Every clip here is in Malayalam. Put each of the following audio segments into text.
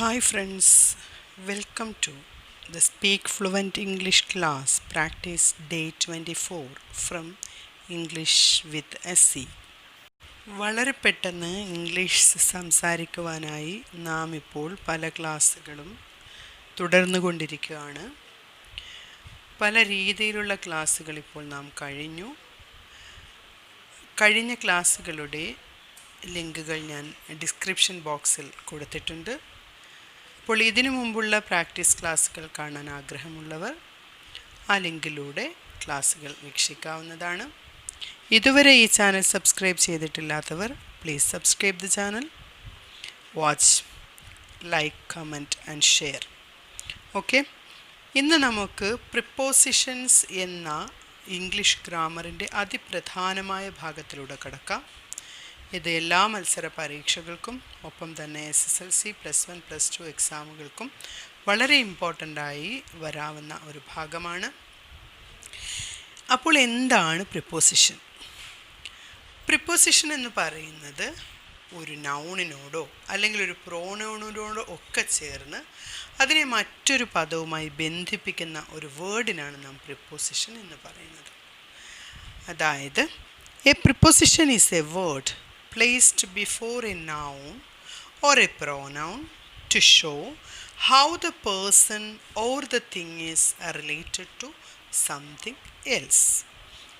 Hi friends, welcome to the Speak Fluent English class practice day 24 from English with SC. വളരെ പെട്ടെന്ന് ഇംഗ്ലീഷ് സംസാരിക്കുവാനായി നാം ഇപ്പോൾ പല ക്ലാസ്സുകളും തുടർന്നുകൊണ്ടിരിക്കുകയാണ്. പല രീതിയിലുള്ള ക്ലാസ്സുകൾ ഇപ്പോൾ നാം കഴിഞ്ഞ ക്ലാസ്സുകളുടെ ലിങ്കുകൾ ഞാൻ ഡിസ്ക്രിപ്ഷൻ ബോക്സിൽ കൊടുത്തിട്ടുണ്ട്. അപ്പോൾ ഇതിനു മുമ്പുള്ള പ്രാക്ടീസ് ക്ലാസ്സുകൾ കാണാൻ ആഗ്രഹമുള്ളവർ ആ ലിങ്കിലൂടെ ക്ലാസ്സുകൾ വീക്ഷിക്കാവുന്നതാണ്. ഇതുവരെ ഈ ചാനൽ സബ്സ്ക്രൈബ് ചെയ്തിട്ടില്ലാത്തവർ please subscribe the channel, watch, like, comment and share. Okay, ഇന്ന് നമുക്ക് പ്രിപ്പോസിഷൻസ് എന്ന ഇംഗ്ലീഷ് ഗ്രാമറിൻ്റെ അതിപ്രധാനമായ ഭാഗത്തിലൂടെ കടക്കാം. ഇത് എല്ലാ മത്സര പരീക്ഷകൾക്കും ഒപ്പം തന്നെ SSLC +1 +2 എക്സാമുകൾക്കും വളരെ ഇമ്പോർട്ടൻ്റായി വരാവുന്ന ഒരു ഭാഗമാണ്. അപ്പോൾ എന്താണ് പ്രിപ്പോസിഷൻ? പ്രിപ്പോസിഷൻ എന്ന് പറയുന്നത് ഒരു നൗണിനോടോ അല്ലെങ്കിൽ ഒരു പ്രോനൗണിനോടോ ഒക്കെ ചേർന്ന് അതിനെ മറ്റൊരു പദവുമായി ബന്ധിപ്പിക്കുന്ന ഒരു വേർഡിനാണ് നാം പ്രിപ്പോസിഷൻ എന്ന് പറയുന്നത്. അതായത് A preposition is A word placed before a noun or a pronoun to show how the person or the thing is related to something else.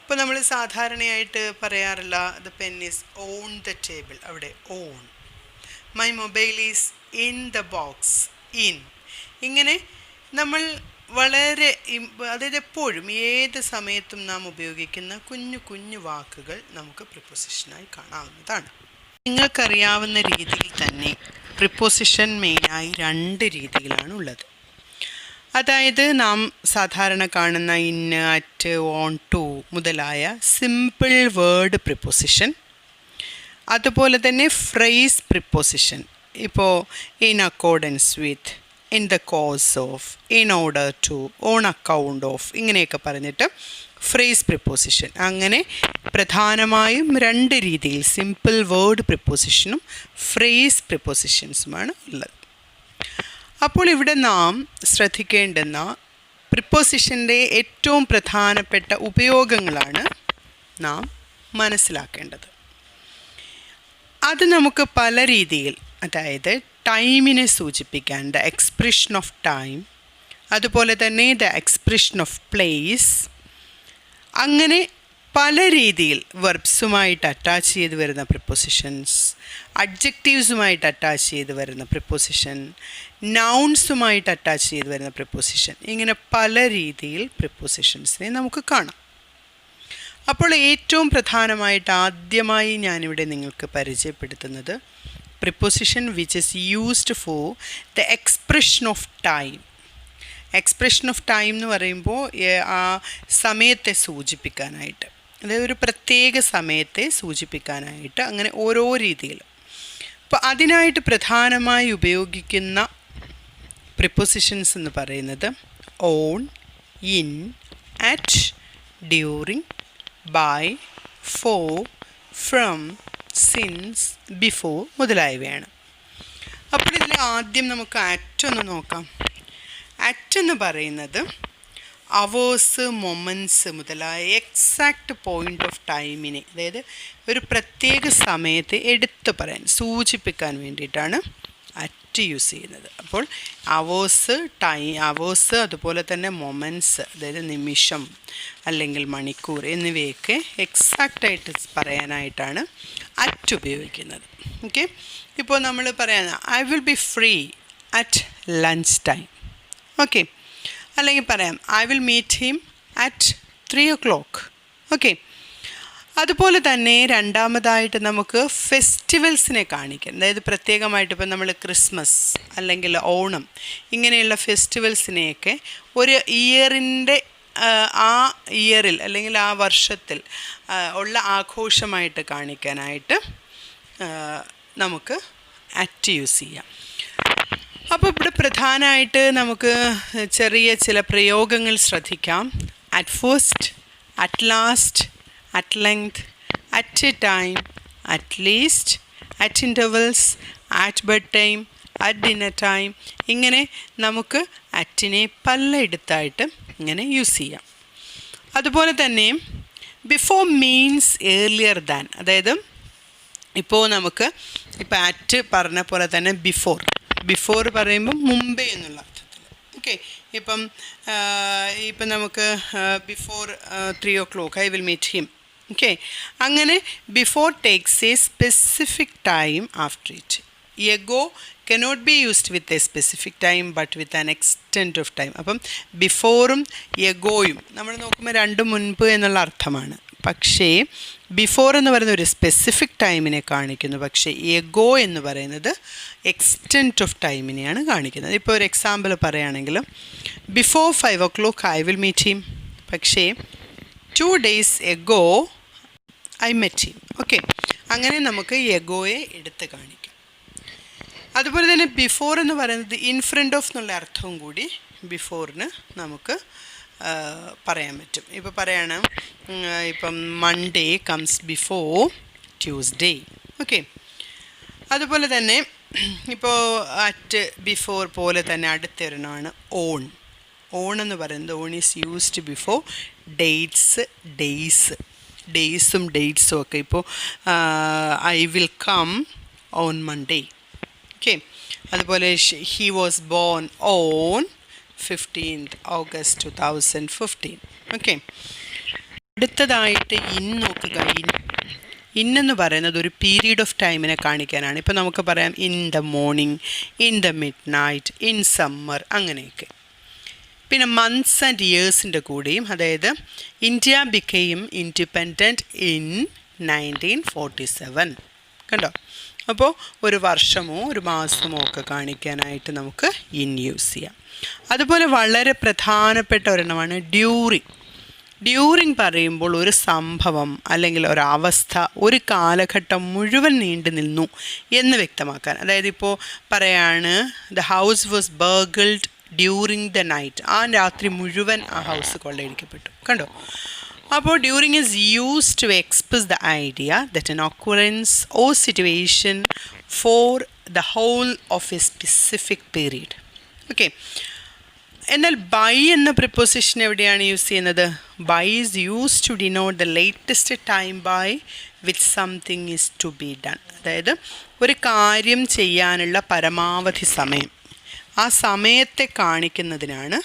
ഇപ്പോൾ നമ്മൾ സാധാരണയായിട്ട് പറയാറില്ല the pen is on the table, അവിടെ on. My mobile is in the box, in. ഇങ്ങനെ നമ്മൾ വളരെ അതായത് എപ്പോഴും ഏത് സമയത്തും നാം ഉപയോഗിക്കുന്ന കുഞ്ഞു വാക്കുകൾ നമുക്ക് പ്രിപ്പോസിഷനായി കാണാവുന്നതാണ്. നിങ്ങൾക്കറിയാവുന്ന രീതിയിൽ തന്നെ പ്രിപ്പോസിഷൻ മെയിനായി 2 രീതിയിലാണ് ഉള്ളത്. അതായത് നാം സാധാരണ കാണുന്ന ഇന്ന്, അറ്റ്, ഓൺ, ടു മുതലായ സിമ്പിൾ വേർഡ് പ്രിപ്പോസിഷൻ, അതുപോലെ തന്നെ ഫ്രേസ് പ്രിപ്പോസിഷൻ. ഇപ്പോൾ in accordance with, in the course of, in order to, on account of, ഇങ്ങനെയൊക്കെ പറഞ്ഞിട്ട് ഫ്രേസ് പ്രിപ്പോസിഷൻ. അങ്ങനെ പ്രധാനമായും 2 രീതിയിൽ സിമ്പിൾ വേർഡ് പ്രിപ്പോസിഷനും ഫ്രേസ് പ്രിപ്പോസിഷൻസുമാണ് ഉള്ളത്. അപ്പോൾ ഇവിടെ നാം ശ്രദ്ധിക്കേണ്ടുന്ന പ്രിപ്പോസിഷൻ്റെ ഏറ്റവും പ്രധാനപ്പെട്ട ഉപയോഗങ്ങളാണ് നാം മനസ്സിലാക്കേണ്ടത്. അത് നമുക്ക് പല രീതിയിൽ, അതായത് ടൈമിനെ സൂചിപ്പിക്കാൻ ദ എക്സ്പ്രഷൻ ഓഫ് ടൈം, അതുപോലെ തന്നെ ദ എക്സ്പ്രഷൻ ഓഫ് പ്ലേസ്, അങ്ങനെ പല രീതിയിൽ വെർബ്സുമായിട്ട് അറ്റാച്ച് ചെയ്ത് വരുന്ന പ്രിപ്പോസിഷൻസ്, അഡ്ജക്റ്റീവ്സുമായിട്ട് അറ്റാച്ച് ചെയ്ത് വരുന്ന പ്രിപ്പോസിഷൻ, നൗൺസുമായിട്ട് അറ്റാച്ച് ചെയ്ത് വരുന്ന പ്രിപ്പോസിഷൻ, ഇങ്ങനെ പല രീതിയിൽ പ്രിപ്പോസിഷൻസിനെ നമുക്ക് കാണാം. അപ്പോൾ ഏറ്റവും പ്രധാനമായിട്ട് ആദ്യമായി ഞാനിവിടെ നിങ്ങൾക്ക് പരിചയപ്പെടുത്തുന്നത് preposition which is used for the expression of time. Expression of time എന്ന് പറയുമ്പോൾ ആ സമയത്തെ സൂചിപ്പിക്കാനായിട്ട്, അതായത് ഒരു പ്രത്യേക സമയത്തെ സൂചിപ്പിക്കാനായിട്ട്, അങ്ങനെ ഓരോ രീതിയിൽ. അപ്പോൾ അതിനായിട്ട് പ്രധാനമായി ഉപയോഗിക്കുന്ന പ്രിപ്പോസിഷൻസ് എന്ന് പറയുന്നത് on, in, at, during, by, for, from, since, before മുതലായവയാണ്. അപ്പോൾ ഇതിൽ ആദ്യം നമുക്ക് അറ്റ് ഒന്ന് നോക്കാം. അറ്റ് എന്ന് പറയുന്നത് അവേഴ്സ്, മൊമെൻറ്റ്സ് മുതലായ എക്സാക്റ്റ് പോയിൻ്റ് ഓഫ് ടൈമിനെ, അതായത് ഒരു പ്രത്യേക സമയത്തെ എടുത്തു പറയാൻ, സൂചിപ്പിക്കാൻ വേണ്ടിയിട്ടാണ് അറ്റ് യൂസ് ചെയ്യുന്നത്. അപ്പോൾ അവേഴ്സ് അതുപോലെ തന്നെ മൊമെൻറ്റ്സ്, അതായത് നിമിഷം അല്ലെങ്കിൽ മണിക്കൂർ എന്നിവയൊക്കെ എക്സാക്റ്റായിട്ട് പറയാനായിട്ടാണ് അറ്റ് ഉപയോഗിക്കുന്നത്. ഓക്കെ, ഇപ്പോൾ നമ്മൾ പറയുന്ന I will be free at lunch time. Okay, അല്ലെങ്കിൽ പറയാം I will meet him at 3 o'clock. Okay, അതുപോലെ തന്നെ രണ്ടാമതായിട്ട് നമുക്ക് ഫെസ്റ്റിവൽസിനെ കാണിക്കാം. അതായത് പ്രത്യേകമായിട്ട് ഇപ്പോൾ നമ്മൾ ക്രിസ്മസ് അല്ലെങ്കിൽ ഓണം ഇങ്ങനെയുള്ള ഫെസ്റ്റിവൽസിനെയൊക്കെ ഒരു ഇയറിൻ്റെ ആ ഇയറിൽ അല്ലെങ്കിൽ ആ വർഷത്തിൽ ഉള്ള ആഘോഷമായിട്ട് കാണിക്കാനായിട്ട് നമുക്ക് അറ്റ് യൂസ് ചെയ്യാം. അപ്പോൾ ഇവിടെ പ്രധാനമായിട്ട് നമുക്ക് ചെറിയ ചില പ്രയോഗങ്ങൾ ശ്രദ്ധിക്കാം. At first, at last, at length, at a time, at least, at intervals, at bedtime, at dinner time. ഇങ്ങനെ നമുക്ക് അറ്റിനെ പലയിടത്തായിട്ട് ഇങ്ങനെ യൂസ് ചെയ്യാം. അതുപോലെ തന്നെ ബിഫോർ മീൻസ് ഏർലിയർ ദാൻ, അതായത് ഇപ്പോൾ നമുക്ക് ഇപ്പോൾ അറ്റ് പറഞ്ഞ പോലെ തന്നെ ബിഫോർ പറയുമ്പോൾ മുമ്പേ എന്നുള്ള അർത്ഥത്തിൽ. ഓക്കെ, ഇപ്പം നമുക്ക് before 3 o'clock I will meet him. Okay, അങ്ങനെ before takes a specific time after it. Ago cannot be used with a specific time but with an extent of time. അപ്പം ബിഫോറും എഗോയും നമ്മൾ നോക്കുമ്പോൾ രണ്ടും മുൻപ് എന്നുള്ള അർത്ഥമാണ്. പക്ഷേ ബിഫോർ എന്ന് പറയുന്ന ഒരു സ്പെസിഫിക് ടൈമിനെ കാണിക്കുന്നു, പക്ഷേ എഗോ എന്ന് പറയുന്നത് എക്സ്റ്റെൻറ്റ് ഓഫ് ടൈമിനെയാണ് കാണിക്കുന്നത്. ഇപ്പോൾ ഒരു എക്സാമ്പിൾ പറയുകയാണെങ്കിൽ before 5 o'clock I will meet him, പക്ഷേ 2 days ago I met him. Okay, അങ്ങനെ നമുക്ക് എഗോയെ എടുത്ത് കാണിക്കാം. അതുപോലെ തന്നെ ബിഫോർ എന്ന് പറയുന്നത് ഇൻ ഫ്രണ്ട് ഓഫ് എന്നുള്ള അർത്ഥവും കൂടി ബിഫോറിന് നമുക്ക് പറയാൻ പറ്റും. ഇപ്പോൾ പറയാണ് ഇപ്പം Monday comes before Tuesday. Okay, അതുപോലെ തന്നെ ഇപ്പോൾ അറ്റ് ബിഫോർ പോലെ തന്നെ അടുത്തൊരെണ്ണമാണ് ഓൺ. ഓൺ എന്ന് പറയുന്നത് ഓൺ ഈസ് യൂസ്ഡ് ബിഫോർ ഡേയ്സും ഡേറ്റ്സും ഒക്കെ. ഇപ്പോൾ I will come on Monday. Okay, അതുപോലെ he was born on 15th August 2015. Okay, അടുത്തതായിട്ട് ഇൻ നോക്കുക. ഇന്നെന്ന് പറയുന്നത് ഒരു പീരീഡ് ഓഫ് ടൈമിനെ കാണിക്കാനാണ്. ഇപ്പോൾ നമുക്ക് പറയാം in the morning, in the mid night, in summer, അങ്ങനെയൊക്കെ. പിന്നെ മന്ത്സ് ആൻഡ് ഇയേഴ്സിൻ്റെ കൂടെയും, അതായത് ഇന്ത്യ ബിക്കെയും ഇൻഡിപെൻഡൻറ്റ് ഇൻ 1947. കണ്ടോ? അപ്പോൾ ഒരു വർഷമോ ഒരു മാസമോ ഒക്കെ കാണിക്കാനായിട്ട് നമുക്ക് ഇൻ യൂസ് ചെയ്യാം. അതുപോലെ വളരെ പ്രധാനപ്പെട്ട ഒരെണ്ണമാണ് ഡ്യൂറിങ് പറയുമ്പോൾ ഒരു സംഭവം അല്ലെങ്കിൽ ഒരവസ്ഥ ഒരു കാലഘട്ടം മുഴുവൻ നീണ്ടു നിന്നു എന്ന് വ്യക്തമാക്കാൻ. അതായത് ഇപ്പോൾ പറയാണ് the house was burgled during the night, ആ രാത്രി മുഴുവൻ ആ ഹൗസ് കൊള്ളയടിക്കപ്പെട്ടു. കണ്ടോ? അപ്പോൾ during is used to express the idea that an occurrence or situation for the whole of a specific period. Okay, എന്നാൽ ബൈ എന്ന പ്രിപ്പോസിഷൻ എവിടെയാണ് യൂസ് ചെയ്യുന്നത്? By is used to denote the latest time by which something is to be done. അതായത് ഒരു കാര്യം ചെയ്യാനുള്ള പരമാവധി സമയം, ആ സമയത്തെ കാണിക്കുന്നതിനാണ്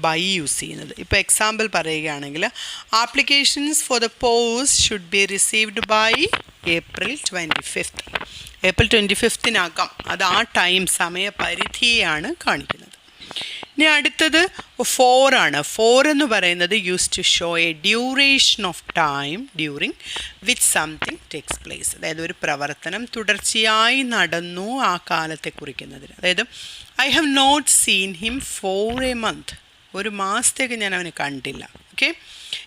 ബൈ യൂസ് ചെയ്യുന്നത്. ഇപ്പോൾ എക്സാമ്പിൾ പറയുകയാണെങ്കിൽ applications for the post should be received by April 25th. ഏപ്രിൽ 25-നകം, അത് ആ ടൈം സമയപരിധിയെയാണ് കാണിക്കുന്നത്. ഇനി അടുത്തത് 4 ആണ്. 4 എന്ന് പറയുന്നത് use to show a duration of time during which something takes place. അതായത് ഒരു പ്രവർത്തനം തുടർച്ചയായി നടന്നു ആ കാലത്തെ കുറിക്കുന്നതിന്. അതായത് I have not seen him for a month, ഒരു മാസത്തേക്ക് ഞാൻ അവനെ കണ്ടില്ല. ഓക്കെ,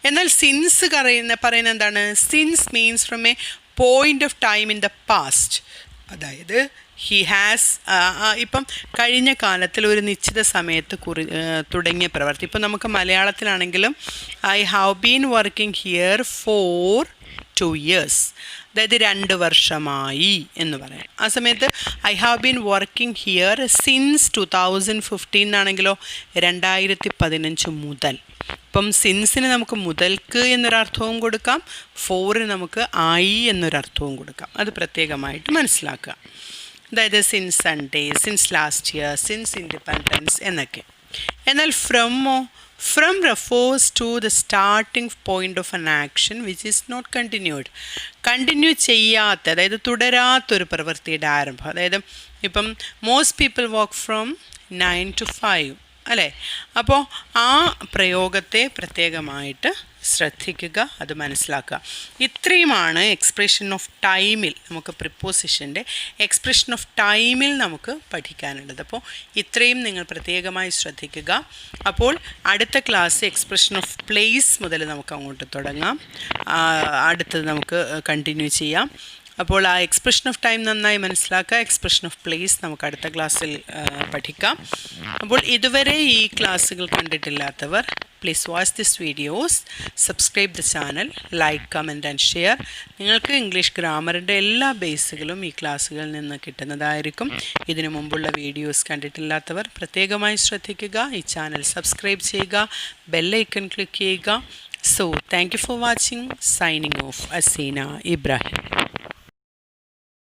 എന്നാൽ സിൻസ് പറയുന്നത് എന്താണ്? Since means from A point of time in the past. അതായത് ഹി ഹാസ് ഇപ്പം കഴിഞ്ഞ കാലത്തിൽ ഒരു നിശ്ചിത സമയത്ത് തുടങ്ങിയ പ്രവൃത്തി. ഇപ്പം നമുക്ക് മലയാളത്തിലാണെങ്കിലും I have been working here for 2 years, അതായത് 2 വർഷമായി എന്ന് പറയാം. ആ സമയത്ത് I have been working here since 2015 എന്നാണെങ്കിലോ 2015 മുതൽ. ഇപ്പം സിൻസിന് നമുക്ക് മുതൽക്ക് എന്നൊരർത്ഥവും കൊടുക്കാം, 4 നമുക്ക് ആയി എന്നൊരർത്ഥവും കൊടുക്കാം. അത് പ്രത്യേകമായിട്ട് മനസ്സിലാക്കുക. അതായത് since Sunday, since last year, since independence എന്നൊക്കെ. എന്നാൽ from refers to the starting point of an action which is not continued. Continue ചെയ്യാത്ത, അതായത് തുടരാത്തൊരു പ്രവൃത്തിയുടെ ആരംഭം. അതായത് ഇപ്പം most people work from 9 to 5 അല്ലേ? അപ്പോൾ ആ പ്രയോഗത്തെ പ്രത്യേകമായിട്ട് ശ്രദ്ധിക്കുക, അത് മനസ്സിലാക്കുക. ഇത്രയുമാണ് എക്സ്പ്രഷൻ ഓഫ് ടൈമിൽ നമുക്ക് പ്രിപ്പോസിഷൻ്റെ എക്സ്പ്രഷൻ ഓഫ് ടൈമിൽ നമുക്ക് പഠിക്കാനുള്ളത്. അപ്പോൾ ഇത്രയും നിങ്ങൾ പ്രത്യേകമായി ശ്രദ്ധിക്കുക. അപ്പോൾ അടുത്ത ക്ലാസ് എക്സ്പ്രഷൻ ഓഫ് പ്ലേസ് മുതൽ നമുക്ക് അങ്ങോട്ട് തുടങ്ങാം. അടുത്തത് നമുക്ക് കണ്ടിന്യൂ ചെയ്യാം. അപ്പോൾ ആ എക്സ്പ്രഷൻ ഓഫ് ടൈം നന്നായി മനസ്സിലാക്കുക. എക്സ്പ്രഷൻ ഓഫ് പ്ലേസ് നമുക്ക് അടുത്ത ക്ലാസ്സിൽ പഠിക്കാം. അപ്പോൾ ഇതുവരെ ഈ ക്ലാസ്സുകൾ കണ്ടിട്ടില്ലാത്തവർ please watch this videos, subscribe the channel, like, comment and share. നിങ്ങൾക്ക് ഇംഗ്ലീഷ് ഗ്രാമറിൻ്റെ എല്ലാ ബേസുകളും ഈ ക്ലാസ്സുകളിൽ നിന്ന് കിട്ടുന്നതായിരിക്കും. ഇതിനു മുമ്പുള്ള വീഡിയോസ് കണ്ടിട്ടില്ലാത്തവർ പ്രത്യേകമായി ശ്രദ്ധിക്കുക. ഈ ചാനൽ സബ്സ്ക്രൈബ് ചെയ്യുക, ബെല്ലൈക്കൺ ക്ലിക്ക് ചെയ്യുക. So, thank you for watching. Signing off, Asina Ibrahim.